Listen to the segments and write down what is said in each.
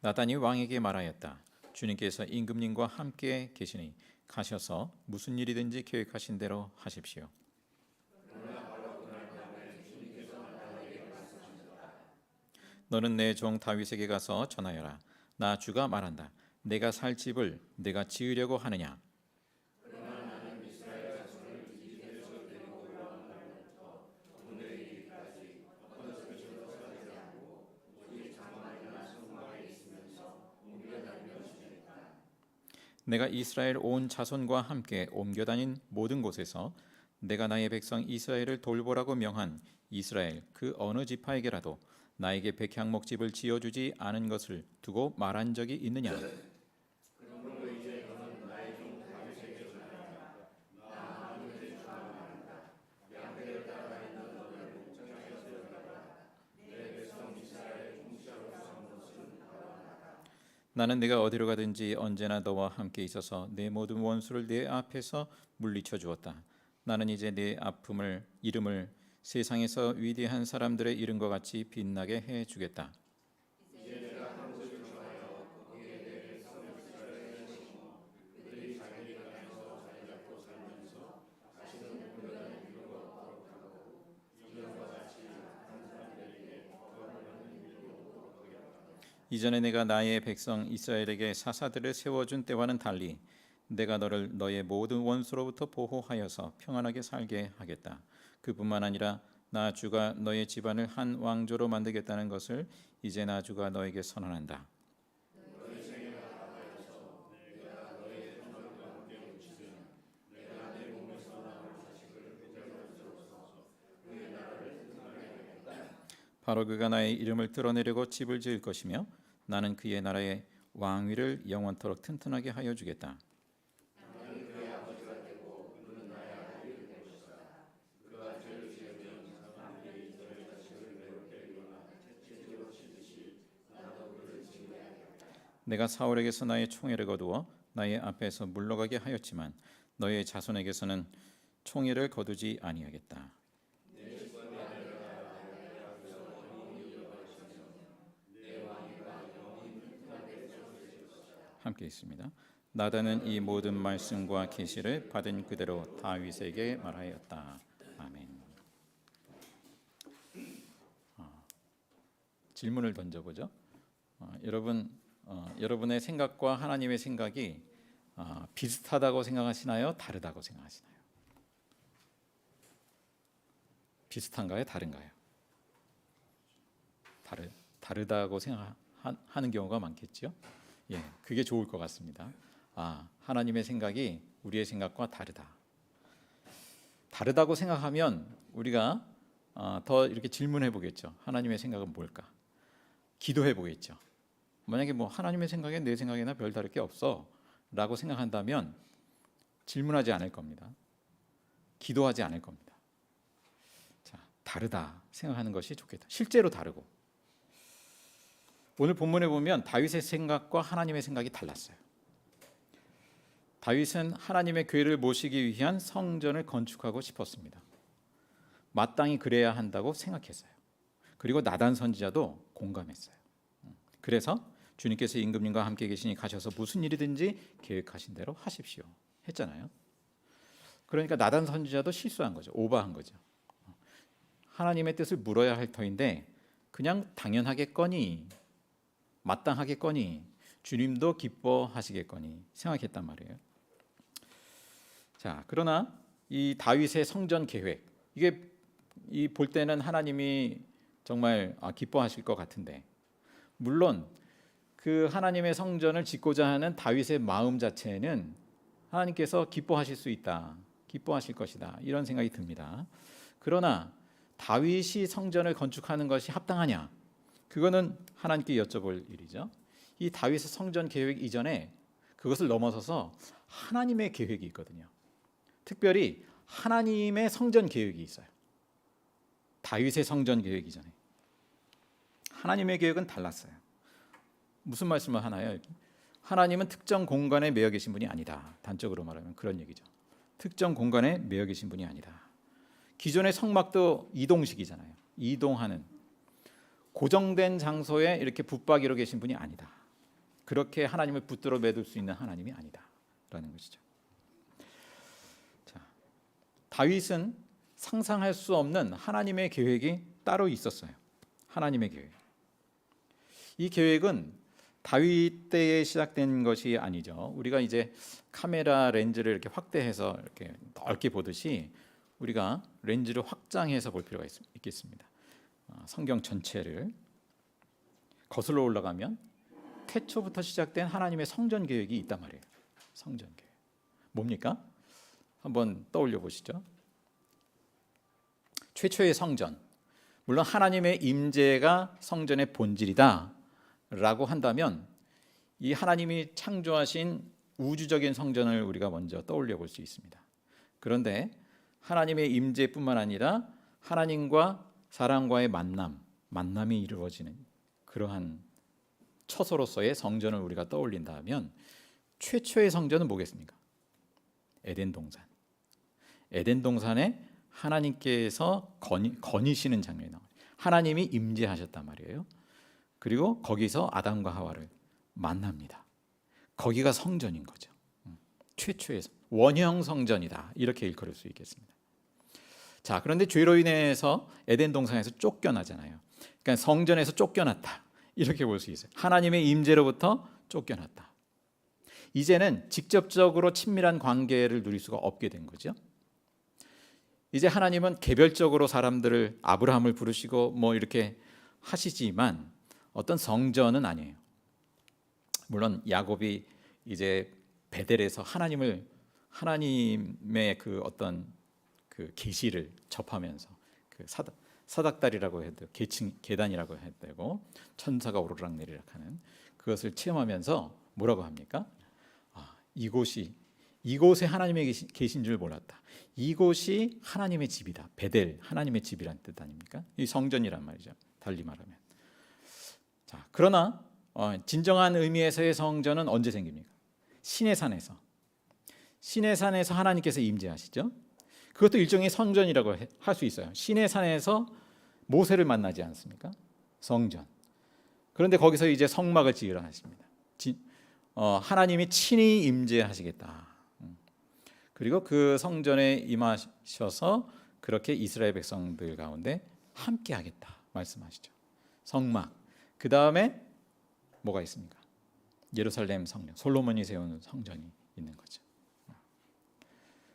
나단이 왕에게 말하였다. 주님께서 임금님과 함께 계시니 가셔서 무슨 일이든지 계획하신 대로 하십시오. 너는 내 종 다윗에게 가서 전하여라. 나 주가 말한다. 내가 살 집을 내가 지으려고 하느냐? 내가 이스라엘 온 자손과 함께 옮겨 다닌 모든 곳에서 내가 나의 백성 이스라엘을 돌보라고 명한 이스라엘 그 어느 지파에게라도 나에게 백향목집을 지어주지 않은 것을 두고 말한 적이 있느냐? 나는 네가 어디로 가든지 언제나 너와 함께 있어서 내 모든 원수를 내 앞에서 물리쳐 주었다. 나는 이제 네 이름을 세상에서 위대한 사람들의 이름과 같이 빛나게 해 주겠다. 이전에 내가 나의 백성 이스라엘에게 사사들을 세워준 때와는 달리 내가 너를 너의 모든 원수로부터 보호하여서 평안하게 살게 하겠다. 그뿐만 아니라 나 주가 너의 집안을 한 왕조로 만들겠다는 것을 이제 나 주가 너에게 선언한다. 바로 그가 나의 이름을 드러내려고 집을 지을 것이며 나는 그의 나라의 왕위를 영원토록 튼튼하게 하여 주겠다. 내가 사울에게서 나의 총애를 거두어 나의 앞에서 물러가게 하였지만 너의 자손에게서는 총애를 거두지 아니하겠다. 함께 있습니다. 나단은 이 모든 말씀과 계시를 받은 그대로 다윗에게 말하였다. 아멘. 질문을 던져보죠. 여러분의 생각과 하나님의 생각이 비슷하다고 생각하시나요? 다르다고 생각하시나요? 비슷한가요? 다른가요? 다르다고 생각하는 경우가 많겠죠. 예, 그게 좋을 것 같습니다. 하나님의 생각이 우리의 생각과 다르다고 생각하면 우리가 더 이렇게 질문해 보겠죠. 하나님의 생각은 뭘까? 기도해 보겠죠. 만약에 하나님의 생각에 내 생각이나 별다를 게 없어 라고 생각한다면 질문하지 않을 겁니다. 기도하지 않을 겁니다. 자, 다르다 생각하는 것이 좋겠다. 실제로 다르고. 오늘 본문에 보면 다윗의 생각과 하나님의 생각이 달랐어요. 다윗은 하나님의 교회를 모시기 위한 성전을 건축하고 싶었습니다. 마땅히 그래야 한다고 생각했어요. 그리고 나단 선지자도 공감했어요. 그래서 주님께서 임금님과 함께 계시니 가셔서 무슨 일이든지 계획하신 대로 하십시오 했잖아요. 그러니까 나단 선지자도 실수한 거죠. 오버한 거죠. 하나님의 뜻을 물어야 할 터인데 그냥 당연하겠거니 마땅하겠거니 주님도 기뻐하시겠거니 생각했단 말이에요. 자, 그러나 이 다윗의 성전 계획 이게 볼 때는 하나님이 정말 기뻐하실 것 같은데 물론 그 하나님의 성전을 짓고자 하는 다윗의 마음 자체는 하나님께서 기뻐하실 수 있다, 기뻐하실 것이다 이런 생각이 듭니다. 그러나 다윗이 성전을 건축하는 것이 합당하냐? 그거는 하나님께 여쭤볼 일이죠. 이 다윗의 성전 계획 이전에 그것을 넘어서서 하나님의 계획이 있거든요. 특별히 하나님의 성전 계획이 있어요. 다윗의 성전 계획 이전에 하나님의 계획은 달랐어요. 무슨 말씀을 하나요? 하나님은 특정 공간에 매여 계신 분이 아니다. 단적으로 말하면 그런 얘기죠. 특정 공간에 매여 계신 분이 아니다. 기존의 성막도 이동식이잖아요. 이동하는 고정된 장소에 이렇게 붙박이로 계신 분이 아니다. 그렇게 하나님을 붙들어 매둘 수 있는 하나님이 아니다라는 것이죠. 자, 다윗은 상상할 수 없는 하나님의 계획이 따로 있었어요. 하나님의 계획. 이 계획은 다윗 때에 시작된 것이 아니죠. 우리가 이제 카메라 렌즈를 이렇게 확대해서 이렇게 넓게 보듯이 우리가 렌즈를 확장해서 볼 필요가 있겠습니다. 성경 전체를 거슬러 올라가면 태초부터 시작된 하나님의 성전 계획이 있단 말이에요. 성전 계획. 뭡니까? 한번 떠올려 보시죠. 최초의 성전. 물론 하나님의 임재가 성전의 본질이다라고 한다면 이 하나님이 창조하신 우주적인 성전을 우리가 먼저 떠올려 볼 수 있습니다. 그런데 하나님의 임재뿐만 아니라 하나님과 사람과의 만남이 이루어지는 그러한 처소로서의 성전을 우리가 떠올린다면 최초의 성전은 뭐겠습니까? 에덴 동산. 에덴 동산에 하나님께서 거니시는 장면이 나와요. 하나님이 임재하셨단 말이에요. 그리고 거기서 아담과 하와를 만납니다. 거기가 성전인 거죠. 최초의 원형 성전이다. 이렇게 일컬을 수 있겠습니다. 자, 그런데 죄로 인해서 에덴 동산에서 쫓겨나잖아요. 그러니까 성전에서 쫓겨났다. 이렇게 볼 수 있어요. 하나님의 임재로부터 쫓겨났다. 이제는 직접적으로 친밀한 관계를 누릴 수가 없게 된 거죠. 이제 하나님은 개별적으로 사람들을 아브라함을 부르시고 뭐 이렇게 하시지만 어떤 성전은 아니에요. 물론 야곱이 이제 베델에서 하나님의 그 어떤 그 계시를 접하면서 그 사닥다리라고 해도 계단이라고 해도 되고 천사가 오르락 내리락 하는 그것을 체험하면서 뭐라고 합니까? 이곳에 하나님의 계신 줄 몰랐다. 이곳이 하나님의 집이다. 베델, 하나님의 집이란 뜻 아닙니까? 이 성전이란 말이죠. 달리 말하면. 자, 그러나 진정한 의미에서의 성전은 언제 생깁니까? 시내산에서. 시내산에서 하나님께서 임재하시죠. 그것도 일종의 성전이라고 할 수 있어요. 시내산에서 모세를 만나지 않습니까? 성전. 그런데 거기서 이제 성막을 지으라 하십니다. 하나님이 친히 임재하시겠다. 그리고 그 성전에 임하셔서 그렇게 이스라엘 백성들 가운데 함께하겠다 말씀하시죠. 성막. 그 다음에 뭐가 있습니까? 예루살렘 성령, 솔로몬이 세운 성전이 있는 거죠.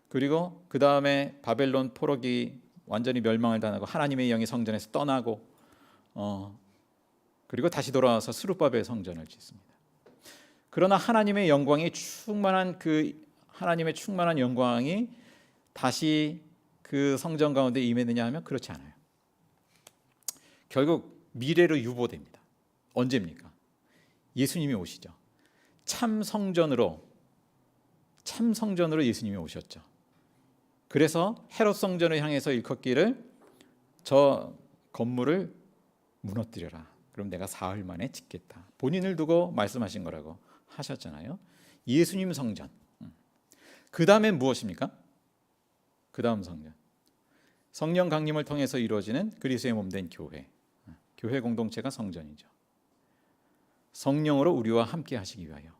그리고 그 다음에 바벨론 포로기 완전히 멸망을 당하고 하나님의 영이 성전에서 떠나고 그리고 다시 돌아와서 스룹바벨 성전을 짓습니다. 그러나 하나님의 영광이 하나님의 충만한 영광이 다시 그 성전 가운데 임했느냐 하면 그렇지 않아요. 결국 미래로 유보됩니다. 언제입니까? 예수님이 오시죠. 참 성전으로 예수님이 오셨죠. 그래서 헤롯 성전을 향해서 일컫기를 저 건물을 무너뜨려라. 그럼 내가 사흘 만에 짓겠다. 본인을 두고 말씀하신 거라고 하셨잖아요. 예수님 성전. 그 다음엔 무엇입니까? 그 다음 성전. 성령 강림을 통해서 이루어지는 그리스도의 몸된 교회. 교회 공동체가 성전이죠. 성령으로 우리와 함께 하시기 위하여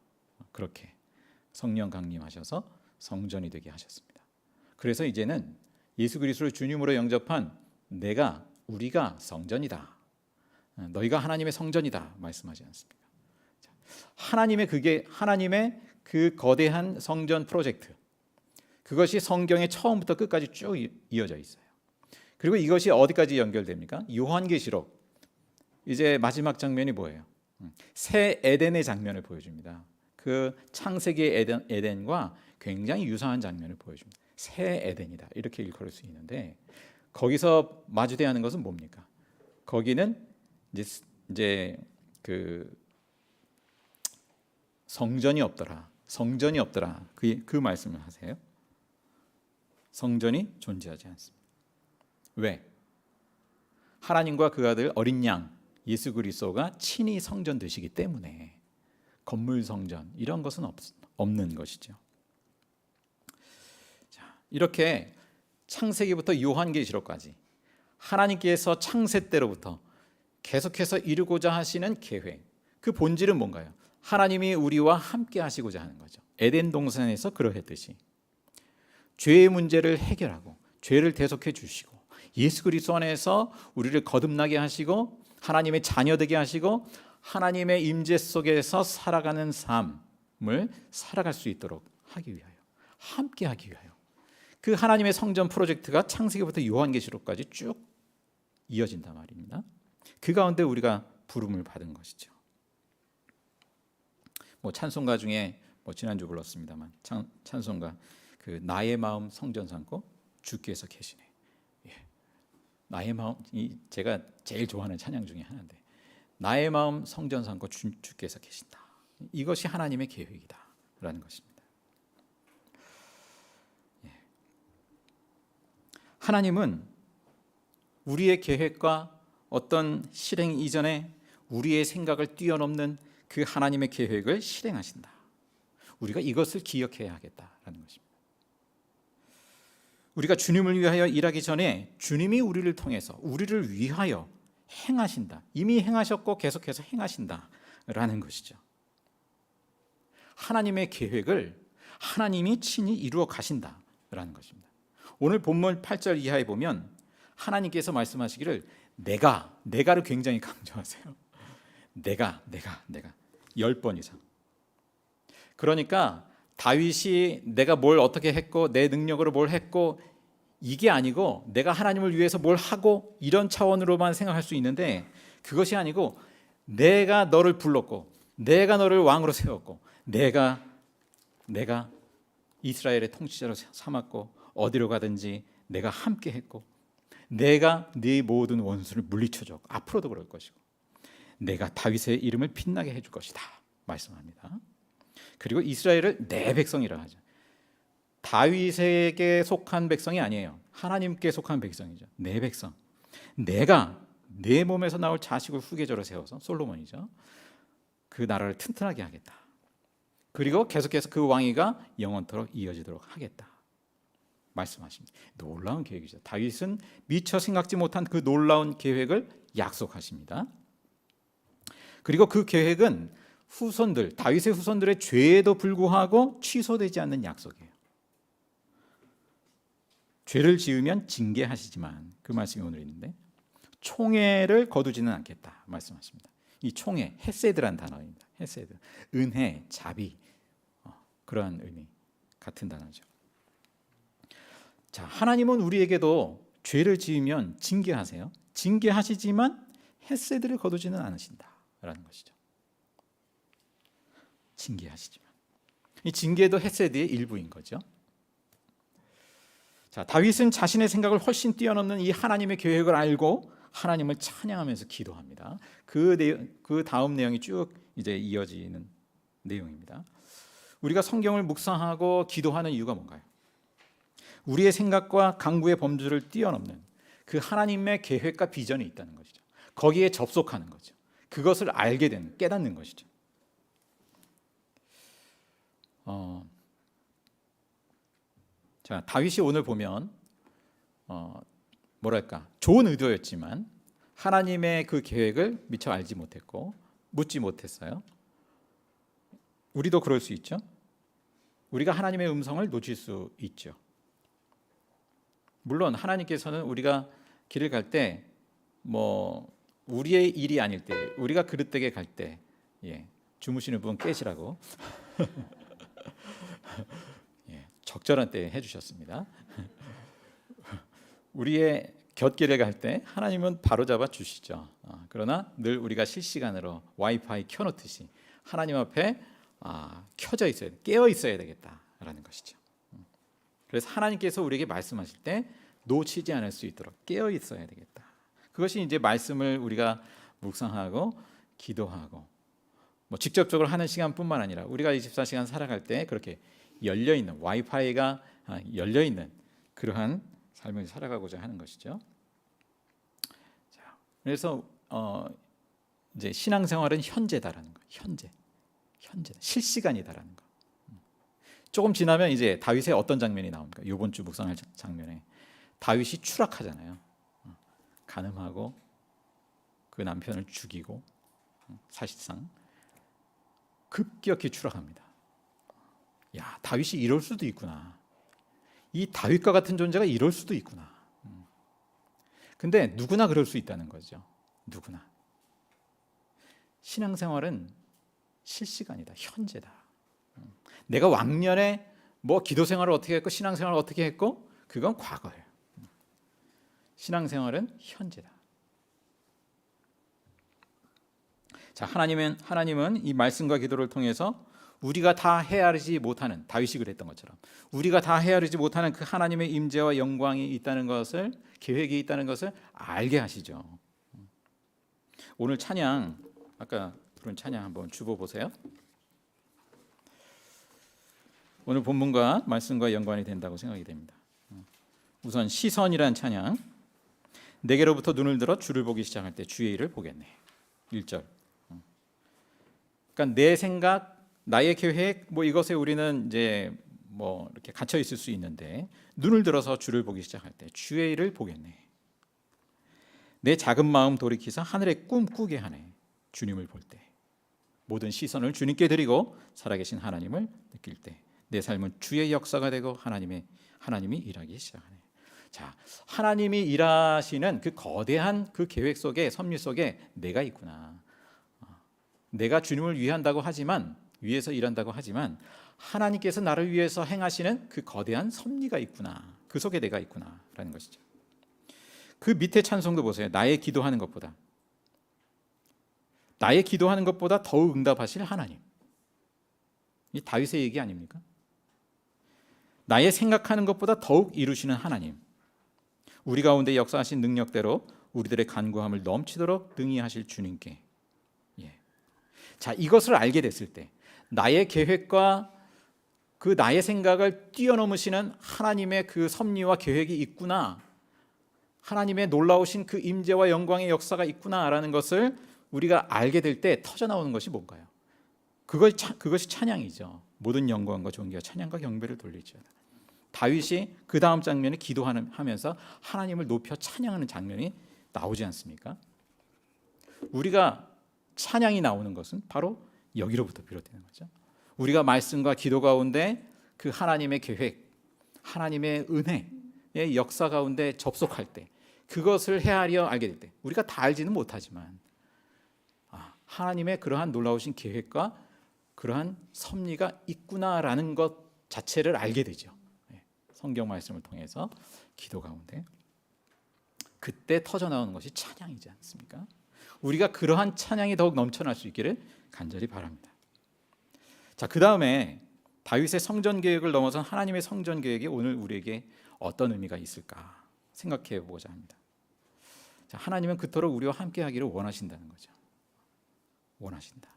그렇게 성령 강림하셔서 성전이 되게 하셨습니다. 그래서 이제는 예수 그리스도를 주님으로 영접한 우리가 성전이다. 너희가 하나님의 성전이다 말씀하지 않습니까? 하나님의 그 거대한 성전 프로젝트, 그것이 성경의 처음부터 끝까지 쭉 이어져 있어요. 그리고 이것이 어디까지 연결됩니까? 요한계시록 이제 마지막 장면이 뭐예요? 새 에덴의 장면을 보여줍니다. 그 창세기의 에덴과 굉장히 유사한 장면을 보여줍니다. 새 에덴이다 이렇게 일컬을 수 있는데 거기서 마주대하는 것은 뭡니까? 거기는 이제 그 성전이 없더라 그 말씀을 하세요. 성전이 존재하지 않습니다. 왜? 하나님과 그 아들 어린 양 예수 그리스도가 친히 성전 되시기 때문에 건물 성전 이런 것은 없는 것이죠. 자, 이렇게 창세기부터 요한계시록까지 하나님께서 창세 때로부터 계속해서 이루고자 하시는 계획, 그 본질은 뭔가요? 하나님이 우리와 함께 하시고자 하는 거죠. 에덴 동산에서 그러했듯이 죄의 문제를 해결하고 죄를 대속해 주시고 예수 그리스도 안에서 우리를 거듭나게 하시고 하나님의 자녀 되게 하시고 하나님의 임재 속에서 살아가는 삶을 살아갈 수 있도록 하기 위하여, 함께 하기 위하여 그 하나님의 성전 프로젝트가 창세기부터 요한계시록까지 쭉 이어진단 말입니다. 그 가운데 우리가 부름을 받은 것이죠. 찬송가 중에 지난주 불렀습니다만 찬송가 그 나의 마음 성전 삼고 주께서 계시네. 나의 마음, 제가 제일 좋아하는 찬양 중에 하나인데 나의 마음 성전 삼고 주께서 계신다. 이것이 하나님의 계획이다라는 것입니다. 하나님은 우리의 계획과 어떤 실행 이전에 우리의 생각을 뛰어넘는 그 하나님의 계획을 실행하신다. 우리가 이것을 기억해야 하겠다라는 것입니다. 우리가 주님을 위하여 일하기 전에 주님이 우리를 통해서 우리를 위하여 행하신다. 이미 행하셨고 계속해서 행하신다라는 것이죠. 하나님의 계획을 하나님이 친히 이루어 가신다라는 것입니다. 오늘 본문 8절 이하에 보면 하나님께서 말씀하시기를 내가를 굉장히 강조하세요. 내가 10번 이상. 그러니까 다윗이 내가 뭘 어떻게 했고 내 능력으로 뭘 했고 이게 아니고 내가 하나님을 위해서 뭘 하고 이런 차원으로만 생각할 수 있는데 그것이 아니고 내가 너를 불렀고 내가 너를 왕으로 세웠고 내가 이스라엘의 통치자로 삼았고 어디로 가든지 내가 함께 했고 내가 네 모든 원수를 물리쳐줘. 앞으로도 그럴 것이고 내가 다윗의 이름을 빛나게 해줄 것이다 말씀합니다. 그리고 이스라엘을 내 백성이라 하죠. 다윗에게 속한 백성이 아니에요. 하나님께 속한 백성이죠. 내 백성. 내가 내 몸에서 나올 자식을 후계자로 세워서 솔로몬이죠. 그 나라를 튼튼하게 하겠다. 그리고 계속해서 그 왕위가 영원토록 이어지도록 하겠다 말씀하십니다. 놀라운 계획이죠. 다윗은 미처 생각지 못한 그 놀라운 계획을 약속하십니다. 그리고 그 계획은 다윗의 후손들의 죄에도 불구하고 취소되지 않는 약속이에요. 죄를 지으면 징계하시지만 그 말씀이 오늘 있는데 총애를 거두지는 않겠다 말씀하십니다. 이 총애, 헤세드란 단어입니다. 헤세드, 은혜, 자비, 그러한 의미 같은 단어죠. 자, 하나님은 우리에게도 죄를 지으면 징계하세요. 징계하시지만 헤세드를 거두지는 않으신다라는 것이죠. 징계하시지만 이 징계도 헤세드의 일부인 거죠. 자, 다윗은 자신의 생각을 훨씬 뛰어넘는 이 하나님의 계획을 알고 하나님을 찬양하면서 기도합니다. 그 다음 내용이 쭉 이제 이어지는 내용입니다. 우리가 성경을 묵상하고 기도하는 이유가 뭔가요? 우리의 생각과 강구의 범주를 뛰어넘는 그 하나님의 계획과 비전이 있다는 것이죠. 거기에 접속하는 거죠. 그것을 알게 되는, 깨닫는 것이죠. 자, 다윗이 오늘 보면 좋은 의도였지만 하나님의 그 계획을 미처 알지 못했고 묻지 못했어요. 우리도 그럴 수 있죠. 우리가 하나님의 음성을 놓칠 수 있죠. 물론 하나님께서는 우리가 길을 갈 때 우리의 일이 아닐 때, 우리가 그릇되게 갈 때 주무시는 분 깨시라고 적절한 때에 해주셨습니다. 우리의 곁길을 갈 때 하나님은 바로잡아 주시죠. 그러나 늘 우리가 실시간으로 와이파이 켜놓듯이 하나님 앞에 켜져 있어야 돼, 깨어 있어야 되겠다라는 것이죠. 그래서 하나님께서 우리에게 말씀하실 때 놓치지 않을 수 있도록 깨어 있어야 되겠다. 그것이 이제 말씀을 우리가 묵상하고 기도하고 직접적으로 하는 시간뿐만 아니라 우리가 24시간 살아갈 때 그렇게 열려 있는 와이파이가 열려 있는 그러한 삶을 살아가고자 하는 것이죠. 자, 그래서 이제 신앙생활은 현재다라는 거, 현재, 실시간이다라는 거. 조금 지나면 이제 다윗의 어떤 장면이 나옵니까? 이번 주 묵상할 장면에 다윗이 추락하잖아요. 간음하고 그 남편을 죽이고 사실상 급격히 추락합니다. 야, 다윗이 이럴 수도 있구나. 이 다윗과 같은 존재가 이럴 수도 있구나. 근데 누구나 그럴 수 있다는 거죠. 누구나. 신앙생활은 실시간이다. 현재다. 내가 왕년에 뭐 기도 생활을 어떻게 했고 신앙생활을 어떻게 했고 그건 과거예요. 신앙생활은 현재다. 자, 하나님은 이 말씀과 기도를 통해서 우리가 다 헤아리지 못하는, 다윗이 그랬던 것처럼 우리가 다 헤아리지 못하는 그 하나님의 임재와 영광이 있다는 것을, 계획이 있다는 것을 알게 하시죠. 오늘 찬양, 아까 부른 찬양 한번 주보 보세요. 오늘 본문과 말씀과 연관이 된다고 생각이 됩니다. 우선 시선이란 찬양. 내게로부터 눈을 들어 주를 보기 시작할 때 주의 일을 보겠네. 1절. 그러니까 내 생각, 나의 계획, 뭐 이것에 우리는 이제 뭐 이렇게 갇혀 있을 수 있는데 눈을 들어서 주를 보기 시작할 때 주의 일을 보겠네. 내 작은 마음 돌이키사 하늘의 꿈 꾸게 하네. 주님을 볼 때 모든 시선을 주님께 드리고 살아계신 하나님을 느낄 때 내 삶은 주의 역사가 되고 하나님이 일하기 시작하네. 자, 하나님이 일하시는 그 거대한 그 계획 속에, 섭리 속에 내가 있구나. 내가 주님을 위한다고 하지만, 위해서 일한다고 하지만 하나님께서 나를 위해서 행하시는 그 거대한 섭리가 있구나. 그 속에 내가 있구나라는 것이죠. 그 밑에 찬송도 보세요. 나의 기도하는 것보다 더욱 응답하실 하나님. 이 다윗의 얘기 아닙니까? 나의 생각하는 것보다 더욱 이루시는 하나님. 우리 가운데 역사하신 능력대로 우리들의 간구함을 넘치도록 능히 하실 주님께. 자, 이것을 알게 됐을 때 나의 계획과 그 나의 생각을 뛰어넘으시는 하나님의 그 섭리와 계획이 있구나. 하나님의 놀라우신 그 임재와 영광의 역사가 있구나라는 것을 우리가 알게 될 때 터져나오는 것이 뭔가요? 그것이 찬양이죠. 모든 영광과 존귀와 찬양과 경배를 돌리죠. 다윗이 그 다음 장면에 기도하면서 하나님을 높여 찬양하는 장면이 나오지 않습니까? 우리가 찬양이 나오는 것은 바로 여기로부터 비롯되는 거죠. 우리가 말씀과 기도 가운데 그 하나님의 계획, 하나님의 은혜의 역사 가운데 접속할 때, 그것을 헤아려 알게 될 때, 우리가 다 알지는 못하지만 하나님의 그러한 놀라우신 계획과 그러한 섭리가 있구나라는 것 자체를 알게 되죠. 성경 말씀을 통해서 기도 가운데 그때 터져나오는 것이 찬양이지 않습니까? 우리가 그러한 찬양이 더욱 넘쳐날 수 있기를 간절히 바랍니다. 자, 그 다음에 다윗의 성전 계획을 넘어선 하나님의 성전 계획이 오늘 우리에게 어떤 의미가 있을까 생각해 보고자 합니다. 자, 하나님은 그토록 우리와 함께 하기를 원하신다는 거죠. 원하신다.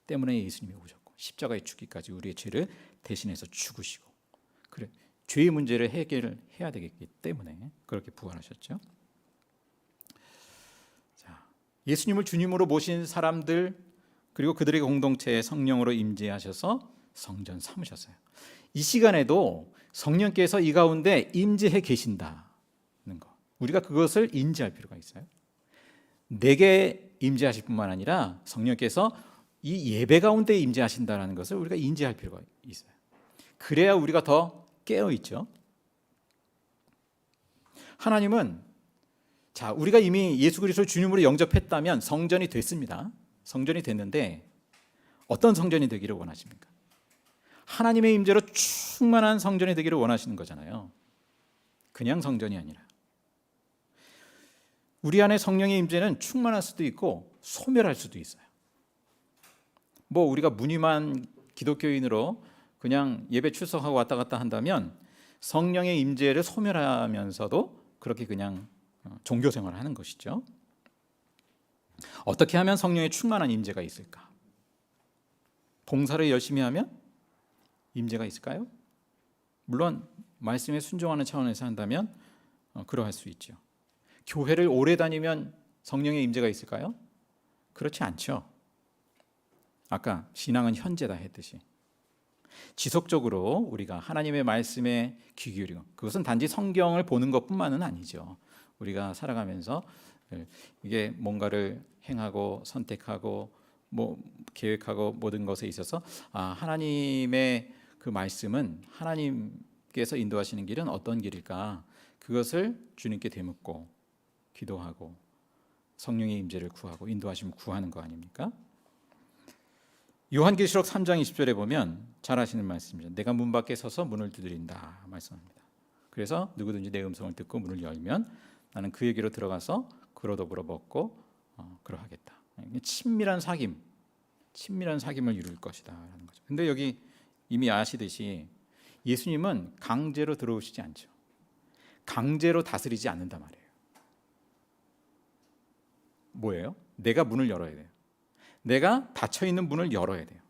때문에 예수님이 오셨고 십자가에 죽기까지 우리의 죄를 대신해서 죽으시고, 그래, 죄의 문제를 해결해야 되기 때문에 그렇게 부활하셨죠. 자, 예수님을 주님으로 모신 사람들, 그리고 그들의 공동체에 성령으로 임재하셔서 성전 삼으셨어요. 이 시간에도 성령께서 이 가운데 임재해 계신다는 것, 우리가 그것을 인지할 필요가 있어요. 내게 임재하실 뿐만 아니라 성령께서 이 예배 가운데 임재하신다는 것을 우리가 인지할 필요가 있어요. 그래야 우리가 더 깨어 있죠. 하나님은, 자, 우리가 이미 예수 그리스도를 주님으로 영접했다면 성전이 됐습니다. 성전이 됐는데 어떤 성전이 되기를 원하십니까? 하나님의 임재로 충만한 성전이 되기를 원하시는 거잖아요. 그냥 성전이 아니라 우리 안에 성령의 임재는 충만할 수도 있고 소멸할 수도 있어요. 뭐 우리가 무늬만 기독교인으로 그냥 예배 출석하고 왔다 갔다 한다면 성령의 임재를 소멸하면서도 그렇게 그냥 종교 생활을 하는 것이죠. 어떻게 하면 성령의 충만한 임재가 있을까? 봉사를 열심히 하면 임재가 있을까요? 물론 말씀에 순종하는 차원에서 한다면 그러할 수 있죠. 교회를 오래 다니면 성령의 임재가 있을까요? 그렇지 않죠. 아까 신앙은 현재다 했듯이 지속적으로 우리가 하나님의 말씀에 귀 기울이고, 그것은 단지 성경을 보는 것뿐만은 아니죠. 우리가 살아가면서 이게 뭔가를 행하고 선택하고 뭐 계획하고 모든 것에 있어서 하나님의 그 말씀은 하나님께서 인도하시는 길은 어떤 길일까? 그것을 주님께 되묻고 기도하고 성령의 임재를 구하고 인도하심을 구하는 거 아닙니까? 요한계시록 3장 20절에 보면 잘 아시는 말씀이죠. 내가 문 밖에 서서 문을 두드린다 말씀합니다. 그래서 누구든지 내 음성을 듣고 문을 열면 나는 그에게로 들어가서 그로 더불어 먹고 그러하겠다. 친밀한 사귐을 이룰 것이다라는 거죠. 근데 여기 이미 아시듯이 예수님은 강제로 들어오시지 않죠. 강제로 다스리지 않는단 말이에요. 뭐예요? 내가 문을 열어야 돼요. 내가 닫혀 있는 문을 열어야 돼요.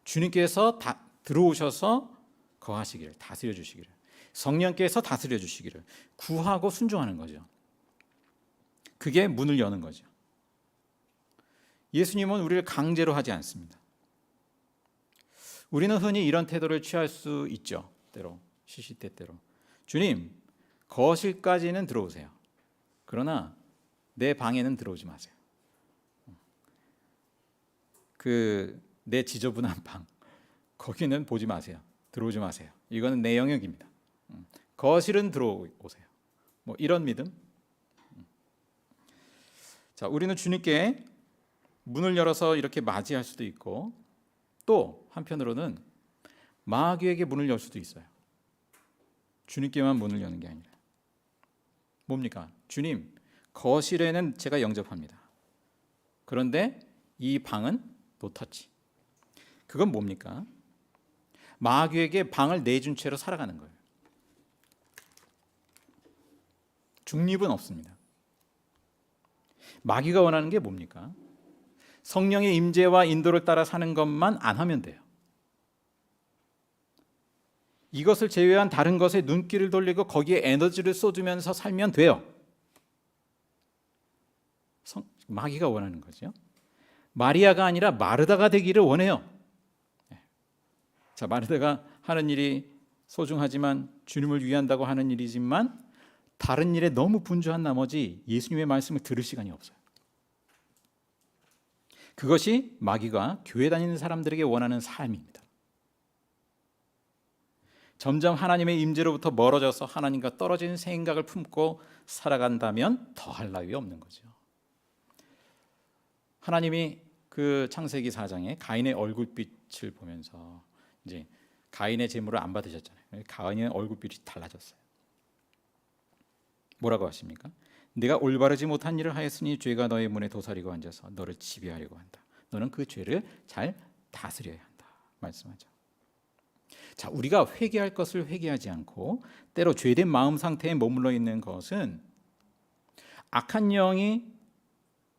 주님께서 들어오셔서 거하시기를, 다스려 주시기를, 성령께서 다스려 주시기를 구하고 순종하는 거죠. 그게 문을 여는 거죠. 예수님은 우리를 강제로 하지 않습니다. 우리는 흔히 이런 태도를 취할 수 있죠. 때로 시시때때로 주님, 거실까지는 들어오세요. 그러나 내 방에는 들어오지 마세요. 내 지저분한 방, 거기는 보지 마세요. 들어오지 마세요. 이거는 내 영역입니다. 거실은 들어오세요. 뭐 이런 믿음. 자, 우리는 주님께 문을 열어서 이렇게 맞이할 수도 있고, 또 한편으로는 마귀에게 문을 열 수도 있어요. 주님께만 문을 여는 게 아니라. 뭡니까? 주님, 거실에는 제가 영접합니다. 그런데 이 방은 노터치. 그건 뭡니까? 마귀에게 방을 내준 채로 살아가는 거예요. 중립은 없습니다. 마귀가 원하는 게 뭡니까? 성령의 임재와 인도를 따라 사는 것만 안 하면 돼요. 이것을 제외한 다른 것에 눈길을 돌리고 거기에 에너지를 쏟으면서 살면 돼요. 마귀가 원하는 거죠. 마리아가 아니라 마르다가 되기를 원해요. 자, 마르다가 하는 일이 소중하지만 주님을 위한다고 하는 일이지만 다른 일에 너무 분주한 나머지 예수님의 말씀을 들을 시간이 없어요. 그것이 마귀가 교회 다니는 사람들에게 원하는 삶입니다. 점점 하나님의 임재로부터 멀어져서 하나님과 떨어진 생각을 품고 살아간다면 더할 나위 없는 거죠. 하나님이 그 창세기 4장에 가인의 얼굴빛을 보면서 이제 가인의 제물을 안 받으셨잖아요. 가인의 얼굴빛이 달라졌어요. 뭐라고 하십니까? 네가 올바르지 못한 일을 하였으니 죄가 너의 문에 도사리고 앉아서 너를 지배하려고 한다. 너는 그 죄를 잘 다스려야 한다. 말씀하죠. 자, 우리가 회개할 것을 회개하지 않고 때로 죄된 마음 상태에 머물러 있는 것은 악한 영이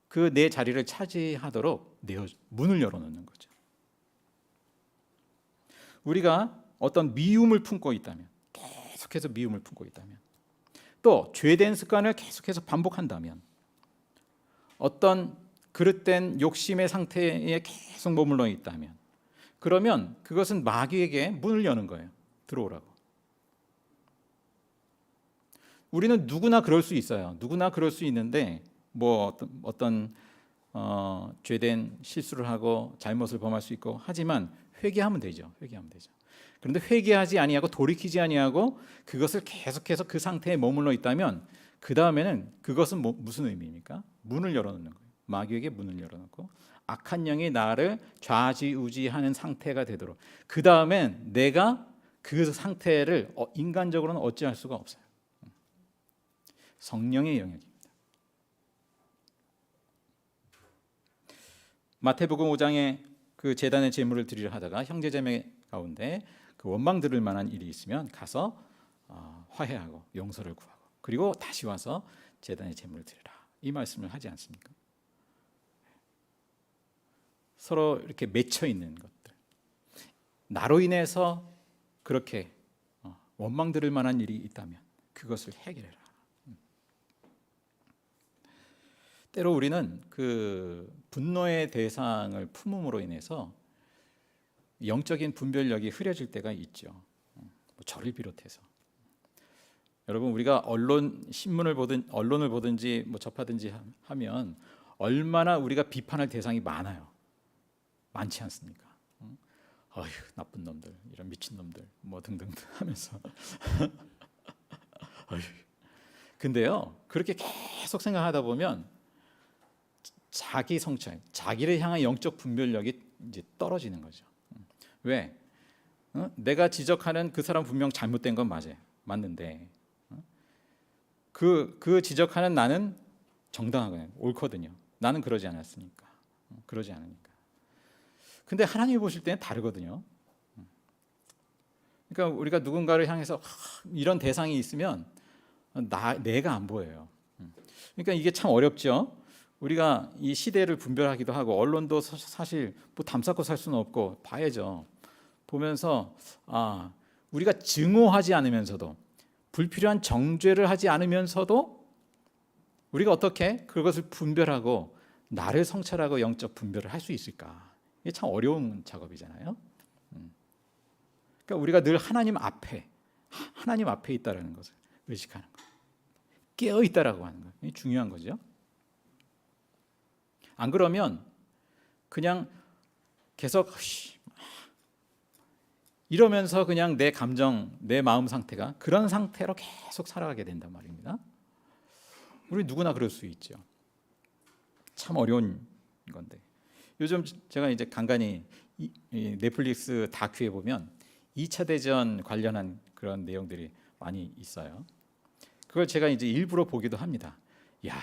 그 내 자리를 차지하도록 문을 열어놓는 거죠. 우리가 어떤 미움을 품고 있다면, 계속해서 미움을 품고 있다면, 또 죄된 습관을 계속해서 반복한다면, 어떤 그릇된 욕심의 상태에 계속 머물러 있다면, 그러면 그것은 마귀에게 문을 여는 거예요. 들어오라고. 우리는 누구나 그럴 수 있어요. 누구나 그럴 수 있는데 뭐 어떤 죄된 실수를 하고 잘못을 범할 수 있고 하지만 회개하면 되죠. 회개하면 되죠. 그런데 회개하지 아니하고 돌이키지 아니하고 그것을 계속해서 그 상태에 머물러 있다면 그 다음에는 그것은 무슨 의미입니까? 문을 열어놓는 거예요. 마귀에게 문을 열어놓고 악한 영이 나를 좌지우지하는 상태가 되도록 그 다음엔 내가 그 상태를 인간적으로는 어찌할 수가 없어요. 성령의 영역입니다. 마태복음 5장에 그 제단의 제물을 드리려 하다가 형제자매 가운데 그 원망 들을 만한 일이 있으면 가서 화해하고 용서를 구하고 그리고 다시 와서 제단의 제물을 드리라 이 말씀을 하지 않습니까? 서로 이렇게 맺혀 있는 것들 나로 인해서 그렇게 원망 들을 만한 일이 있다면 그것을 해결해라. 때로 우리는 그 분노의 대상을 품음으로 인해서 영적인 분별력이 흐려질 때가 있죠. 저를 비롯해서. 여러분 우리가 신문을 보든 언론을 보든지 뭐 접하든지 하면 얼마나 우리가 비판할 대상이 많아요. 많지 않습니까? 어휴, 나쁜 놈들, 이런 미친 놈들, 뭐 등등 하면서. 어휴. 근데요, 그렇게 계속 생각하다 보면 자기 성찰, 자기를 향한 영적 분별력이 이제 떨어지는 거죠. 왜? 내가 지적하는 그 사람 분명 잘못된 건 맞아요. 맞는데 그 지적하는 나는 정당하거든요. 옳거든요. 나는 그러지 않았으니까. 그러지 않으니까. 근데 하나님이 보실 때는 다르거든요. 그러니까 우리가 누군가를 향해서 이런 대상이 있으면 내가 안 보여요. 그러니까 이게 참 어렵죠. 우리가 이 시대를 분별하기도 하고 언론도 사실 뭐 담쌓고 살 수는 없고 봐야죠. 보면서 우리가 증오하지 않으면서도 불필요한 정죄를 하지 않으면서도 우리가 어떻게 그것을 분별하고 나를 성찰하고 영적 분별을 할 수 있을까? 이게 참 어려운 작업이잖아요. 그러니까 우리가 늘 하나님 앞에 있다라는 것을 의식하는 거, 깨어 있다라고 하는 거, 이게 중요한 거죠. 안 그러면 그냥 계속 이러면서 그냥 내 감정, 내 마음 상태가 그런 상태로 계속 살아가게 된단 말입니다. 우리 누구나 그럴 수 있죠. 참 어려운 건데 요즘 제가 이제 간간히 이 넷플릭스 다큐에 보면 2차 대전 관련한 그런 내용들이 많이 있어요. 그걸 제가 이제 일부러 보기도 합니다. 야,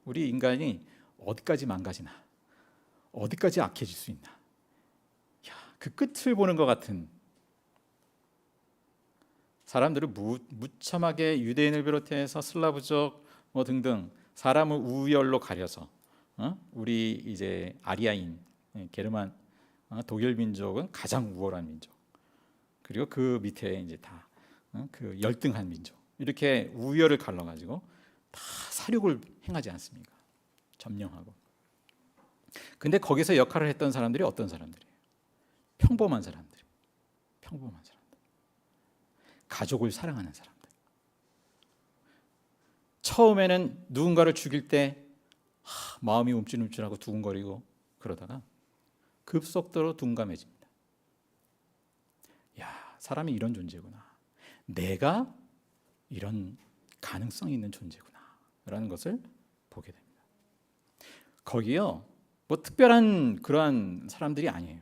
우리 인간이 어디까지 망가지나, 어디까지 악해질 수 있나. 야, 그 끝을 보는 것 같은. 사람들을 무참하게 유대인을 비롯해서 슬라브족 뭐 등등 사람을 우열로 가려서 우리 이제 아리아인 게르만 독일 민족은 가장 우월한 민족, 그리고 그 밑에 이제 다 그 열등한 민족, 이렇게 우열을 갈라가지고 다 사륙을 행하지 않습니까? 점령하고. 근데 거기서 역할을 했던 사람들이 어떤 사람들이에요? 평범한 사람들. 가족을 사랑하는 사람들. 처음에는 누군가를 죽일 때 마음이 움찔움찔하고 두근거리고 그러다가 급속도로 둔감해집니다. 야, 사람이 이런 존재구나. 내가 이런 가능성이 있는 존재구나 라는 것을 보게 됩니다. 거기요, 뭐 특별한 그러한 사람들이 아니에요.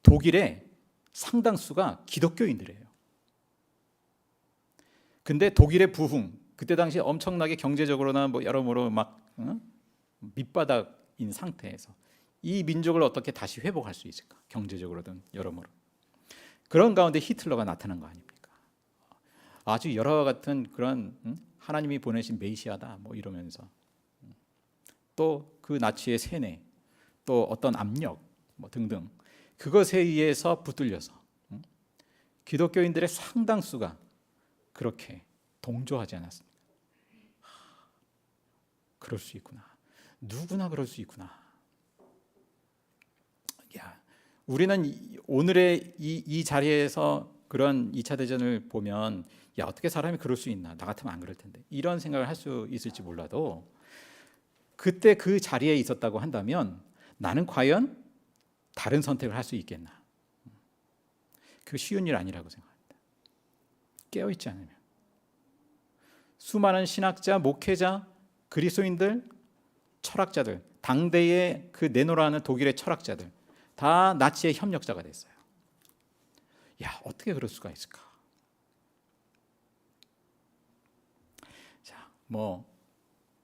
독일의 상당수가 기독교인들이에요. 근데 독일의 부흥, 그때 당시 엄청나게 경제적으로나 뭐 여러모로 막 밑바닥인 상태에서 이 민족을 어떻게 다시 회복할 수 있을까? 경제적으로든 여러모로. 그런 가운데 히틀러가 나타난 거 아닙니까? 아주 열화와 같은 그런 하나님이 보내신 메시아다 뭐 이러면서 또 그 나치의 세뇌, 또 어떤 압력 뭐 등등, 그것에 의해서 붙들려서 기독교인들의 상당수가 그렇게 동조하지 않았습니다. 그럴 수 있구나. 누구나 그럴 수 있구나. 야, 우리는 오늘의 이 자리에서 그런 2차 대전을 보면 야, 어떻게 사람이 그럴 수 있나? 나 같으면 안 그럴 텐데. 이런 생각을 할 수 있을지 몰라도 그때 그 자리에 있었다고 한다면 나는 과연 다른 선택을 할 수 있겠나? 그 쉬운 일 아니라고 생각합니다. 깨어있지 않으면. 수많은 신학자, 목회자, 그리스도인들, 철학자들, 당대의 그 네노라는 독일의 철학자들 다 나치의 협력자가 됐어요. 야, 어떻게 그럴 수가 있을까? 자, 뭐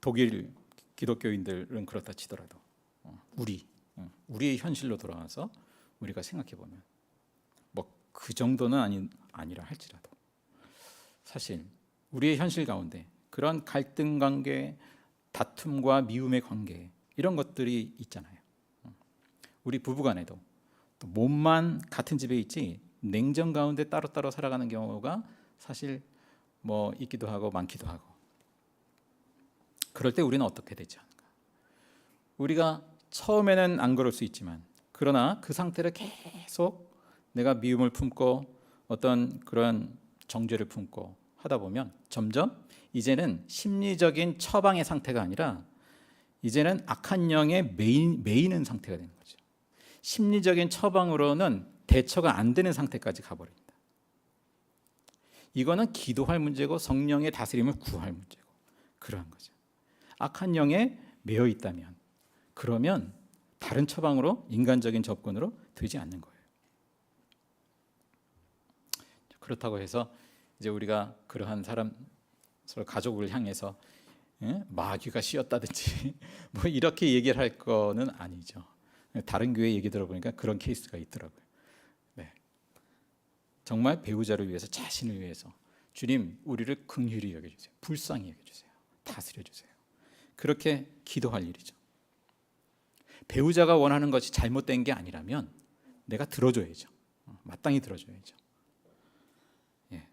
독일 기독교인들은 그렇다 치더라도 우리의 현실로 돌아와서 우리가 생각해 보면 뭐 그 정도는 아니라 할지라도 사실 우리의 현실 가운데 그런 갈등 관계, 다툼과 미움의 관계, 이런 것들이 있잖아요. 우리 부부간에도 또 몸만 같은 집에 있지 냉전 가운데 따로따로 살아가는 경우가 사실 뭐 있기도 하고 많기도 하고. 그럴 때 우리는 어떻게 되지 않을까? 우리가 처음에는 안 그럴 수 있지만 그러나 그 상태를 계속 내가 미움을 품고 어떤 그런 정죄를 품고 하다 보면 점점 이제는 심리적인 처방의 상태가 아니라 이제는 악한 영에 매이는 상태가 되는 거죠. 심리적인 처방으로는 대처가 안 되는 상태까지 가버립니다. 이거는 기도할 문제고 성령의 다스림을 구할 문제고 그러한 거죠. 악한 영에 매여 있다면 그러면 다른 처방으로 인간적인 접근으로 되지 않는 거예요. 그렇다고 해서 이제 우리가 그러한 사람 서로 가족을 향해서 마귀가 씌었다든지 뭐 이렇게 얘기를 할 거는 아니죠. 다른 교회 얘기 들어보니까 그런 케이스가 있더라고요. 네. 정말 배우자를 위해서 자신을 위해서 주님 우리를 긍휼히 여겨주세요. 불쌍히 여겨주세요. 다스려주세요. 그렇게 기도할 일이죠. 배우자가 원하는 것이 잘못된 게 아니라면 내가 들어줘야죠. 마땅히 들어줘야죠. 예.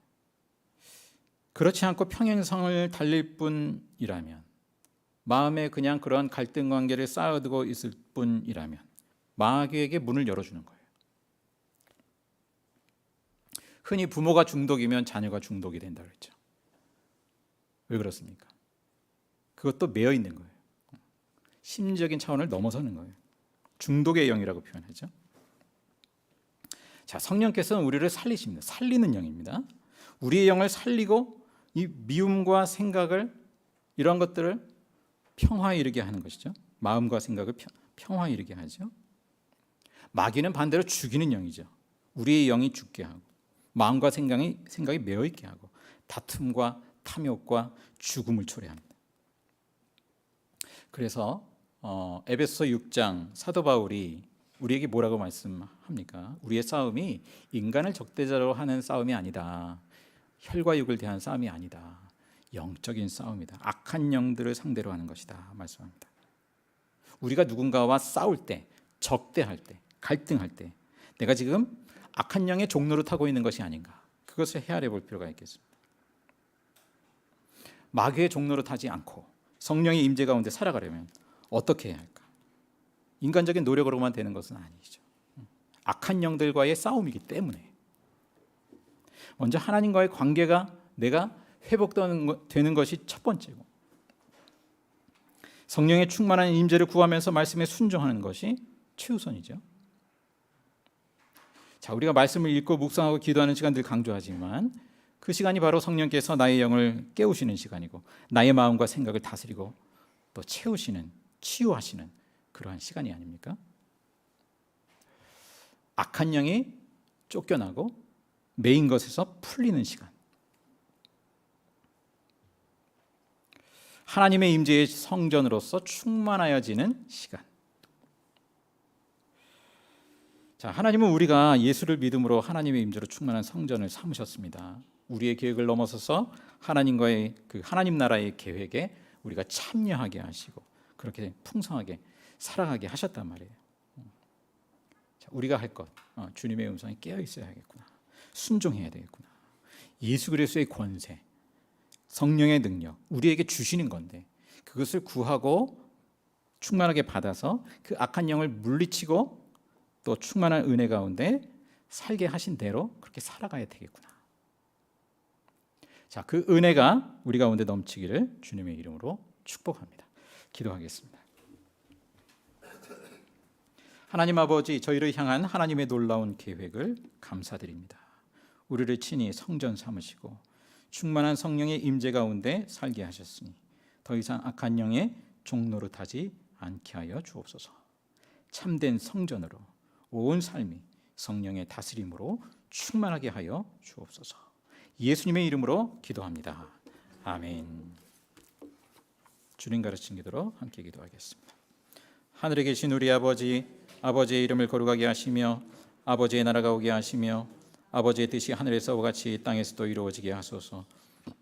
그렇지 않고 평행선을 달릴 뿐이라면 마음에 그냥 그러한 갈등 관계를 쌓아두고 있을 뿐이라면 마귀에게 문을 열어주는 거예요. 흔히 부모가 중독이면 자녀가 중독이 된다고 했죠. 왜 그렇습니까? 그것도 매여 있는 거예요. 심리적인 차원을 넘어서는 거예요. 중독의 영이라고 표현하죠. 자, 성령께서는 우리를 살리십니다. 살리는 영입니다. 우리의 영을 살리고 이 미움과 생각을 이런 것들을 평화에 이르게 하는 것이죠. 마음과 생각을 평화에 이르게 하죠. 마귀는 반대로 죽이는 영이죠. 우리의 영이 죽게 하고 마음과 생각이 매여 있게 하고 다툼과 탐욕과 죽음을 초래합니다. 그래서 에베소서 6장 사도 바울이 우리에게 뭐라고 말씀합니까? 우리의 싸움이 인간을 적대자로 하는 싸움이 아니다. 혈과 육을 대한 싸움이 아니다. 영적인 싸움이다. 악한 영들을 상대로 하는 것이다. 말씀합니다. 우리가 누군가와 싸울 때, 적대할 때, 갈등할 때 내가 지금 악한 영의 종로를 타고 있는 것이 아닌가. 그것을 헤아려 볼 필요가 있겠습니다. 마귀의 종로를 타지 않고 성령의 임재 가운데 살아가려면 어떻게 해야 할까? 인간적인 노력으로만 되는 것은 아니죠. 악한 영들과의 싸움이기 때문에 먼저 하나님과의 관계가 내가 회복되는 것이 첫 번째고 성령의 충만한 임재를 구하면서 말씀에 순종하는 것이 최우선이죠. 자, 우리가 말씀을 읽고 묵상하고 기도하는 시간 늘 강조하지만 그 시간이 바로 성령께서 나의 영을 깨우시는 시간이고 나의 마음과 생각을 다스리고 또 채우시는, 치유하시는 그러한 시간이 아닙니까? 악한 영이 쫓겨나고 매인 것에서 풀리는 시간. 하나님의 임재의 성전으로서 충만하여지는 시간. 자, 하나님은 우리가 예수를 믿음으로 하나님의 임재로 충만한 성전을 삼으셨습니다. 우리의 계획을 넘어서서 하나님과의 그 하나님 나라의 계획에 우리가 참여하게 하시고 그렇게 풍성하게 살아가게 하셨단 말이에요. 자, 우리가 할 것, 주님의 음성에 깨어 있어야겠구나. 순종해야 되겠구나. 예수 그리스도의 권세, 성령의 능력, 우리에게 주시는 건데 그것을 구하고 충만하게 받아서 그 악한 영을 물리치고 또 충만한 은혜 가운데 살게 하신 대로 그렇게 살아가야 되겠구나. 자, 그 은혜가 우리 가운데 넘치기를 주님의 이름으로 축복합니다. 기도하겠습니다. 하나님 아버지, 저희를 향한 하나님의 놀라운 계획을 감사드립니다. 우리를 친히 성전 삼으시고 충만한 성령의 임재 가운데 살게 하셨으니 더 이상 악한 영의 종노릇하지 않게 하여 주옵소서. 참된 성전으로 온 삶이 성령의 다스림으로 충만하게 하여 주옵소서. 예수님의 이름으로 기도합니다. 아멘. 주님 가르친 기도로 함께 기도하겠습니다. 하늘에 계신 우리 아버지, 아버지의 이름을 거룩하게 하시며 아버지의 나라가 오게 하시며 아버지의 뜻이 하늘에서와 같이 땅에서도 이루어지게 하소서.